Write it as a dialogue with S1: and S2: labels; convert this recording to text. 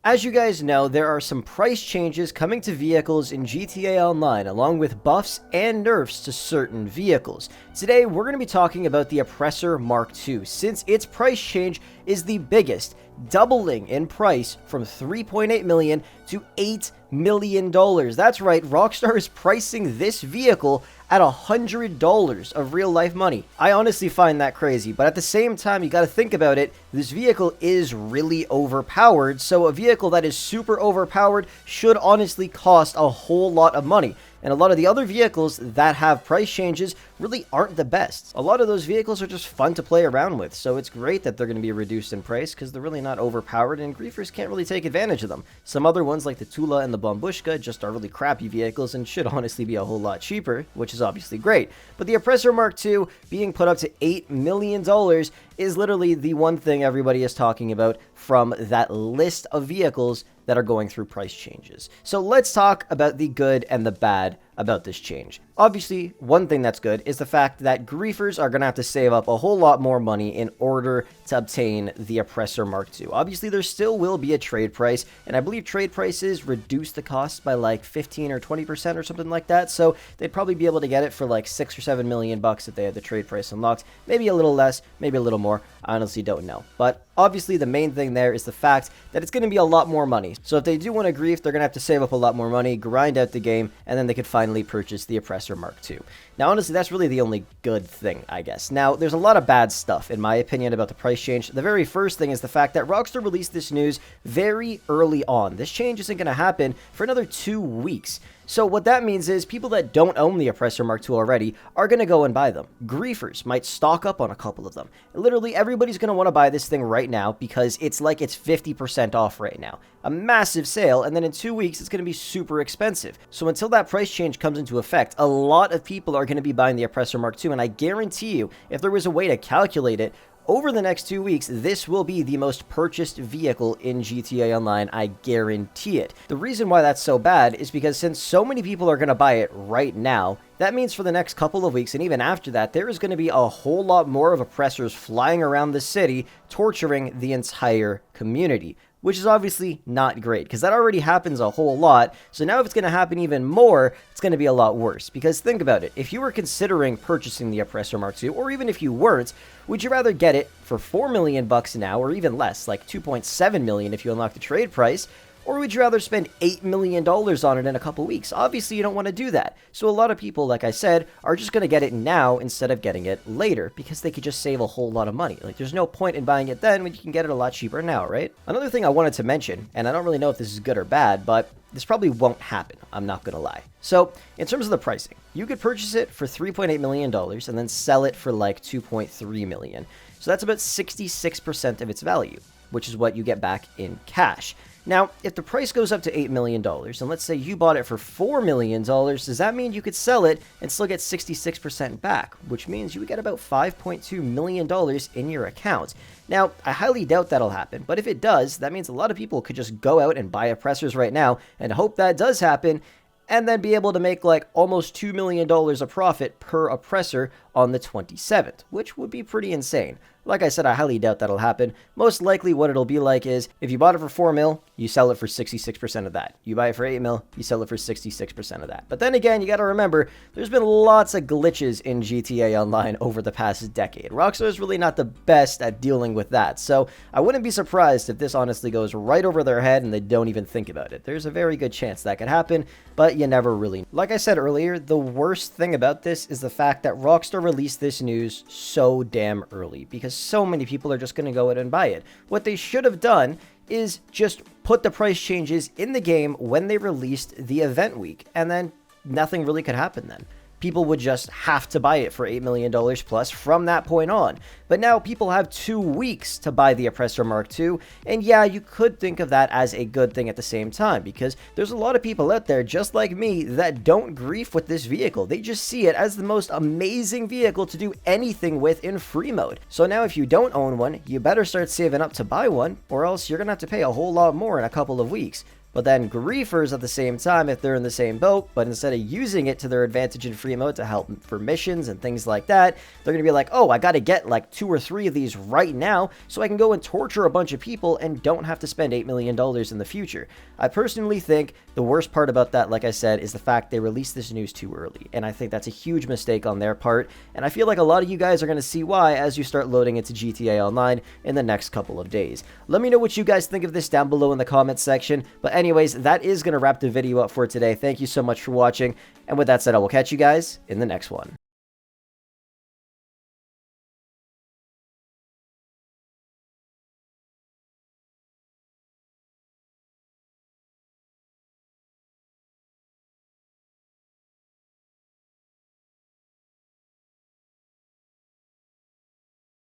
S1: As you guys know, there are some price changes coming to vehicles in GTA Online, along with buffs and nerfs to certain vehicles. Today, we're going to be talking about the Oppressor Mark II, since its price change is the biggest, doubling in price from $3.8 million to $8 million. That's right, Rockstar is pricing this vehicle at $100 of real-life money. I honestly find that crazy, but at the same time, you gotta think about it, this vehicle is really overpowered, so a vehicle that is super overpowered should honestly cost a whole lot of money. And a lot of the other vehicles that have price changes really aren't the best. A lot of those vehicles are just fun to play around with, so it's great that they're going to be reduced in price because they're really not overpowered and griefers can't really take advantage of them. Some other ones like the Tula and the Bombushka just are really crappy vehicles and should honestly be a whole lot cheaper, which is obviously great. But the Oppressor Mark II being put up to $8 million is literally the one thing everybody is talking about from that list of vehicles that are going through price changes. So let's talk about the good and the bad about this change. Obviously, one thing that's good is the fact that griefers are going to have to save up a whole lot more money in order to obtain the Oppressor Mark II. Obviously, there still will be a trade price, and I believe trade prices reduce the cost by like 15 or 20% or something like that, so they'd probably be able to get it for like 6 or 7 million bucks if they had the trade price unlocked. Maybe a little less, maybe a little more. I honestly don't know. But obviously, the main thing there is the fact that it's going to be a lot more money. So if they do want to grief, they're going to have to save up a lot more money, grind out the game, and then they could finally purchase the Oppressor Mark II. Now, honestly, that's really the only good thing, I guess. Now, there's a lot of bad stuff, in my opinion, about the price change. The very first thing is the fact that Rockstar released this news very early on. This change isn't going to happen for another 2 weeks. So what that means is people that don't own the Oppressor Mark II already are going to go and buy them. Griefers might stock up on a couple of them. Literally, everybody's going to want to buy this thing right now because it's like it's 50% off right now. A massive sale, and then in 2 weeks, it's going to be super expensive. So until that price change comes into effect, a lot of people are going to be buying the Oppressor Mark II, and I guarantee you, if there was a way to calculate it, over the next 2 weeks, this will be the most purchased vehicle in GTA Online, I guarantee it. The reason why that's so bad is because since so many people are going to buy it right now, that means for the next couple of weeks, and even after that, there is going to be a whole lot more of oppressors flying around the city, torturing the entire community. Which is obviously not great, because that already happens a whole lot, so now if it's going to happen even more, it's going to be a lot worse. Because think about it, if you were considering purchasing the Oppressor Mark II, or even if you weren't, would you rather get it for 4 million bucks now, or even less, like 2.7 million if you unlock the trade price, or would you rather spend $8 million on it in a couple weeks? Obviously, you don't want to do that. So a lot of people, like I said, are just going to get it now instead of getting it later because they could just save a whole lot of money. Like, there's no point in buying it then when you can get it a lot cheaper now, right? Another thing I wanted to mention, and I don't really know if this is good or bad, but this probably won't happen, I'm not going to lie. So, in terms of the pricing, you could purchase it for $3.8 million and then sell it for like $2.3 million. So that's about 66% of its value, which is what you get back in cash. Now, if the price goes up to $8 million, and let's say you bought it for $4 million, does that mean you could sell it and still get 66% back, which means you would get about $5.2 million in your account. Now, I highly doubt that'll happen, but if it does, that means a lot of people could just go out and buy oppressors right now and hope that does happen, and then be able to make like almost $2 million of profit per oppressor on the 27th, which would be pretty insane. Like I said, I highly doubt that'll happen. Most likely what it'll be like is, if you bought it for 4 mil, you sell it for 66% of that. You buy it for 8 mil, you sell it for 66% of that. But then again, you gotta remember, there's been lots of glitches in GTA Online over the past decade. Rockstar is really not the best at dealing with that, so I wouldn't be surprised if this honestly goes right over their head and they don't even think about it. There's a very good chance that could happen, but you never really know. Like I said earlier, the worst thing about this is the fact that Rockstar released this news so damn early, because so many people are just going to go out and buy it. What they should have done is just put the price changes in the game when they released the event week, and then nothing really could happen then. People would just have to buy it for $8 million plus from that point on. But now people have 2 weeks to buy the Oppressor Mark II, and yeah, you could think of that as a good thing at the same time, because there's a lot of people out there, just like me, that don't grief with this vehicle. They just see it as the most amazing vehicle to do anything with in free mode. So now if you don't own one, you better start saving up to buy one, or else you're gonna have to pay a whole lot more in a couple of weeks. But then griefers at the same time, if they're in the same boat, but instead of using it to their advantage in free mode to help for missions and things like that, they're going to be like, oh, I got to get like 2 or 3 of these right now so I can go and torture a bunch of people and don't have to spend $8 million in the future. I personally think the worst part about that, like I said, is the fact they released this news too early. And I think that's a huge mistake on their part. And I feel like a lot of you guys are going to see why as you start loading into GTA Online in the next couple of days. Let me know what you guys think of this down below in the comments section. But anyways, that is going to wrap the video up for today. Thank you so much for watching. And with that said, I will catch you guys in the next one.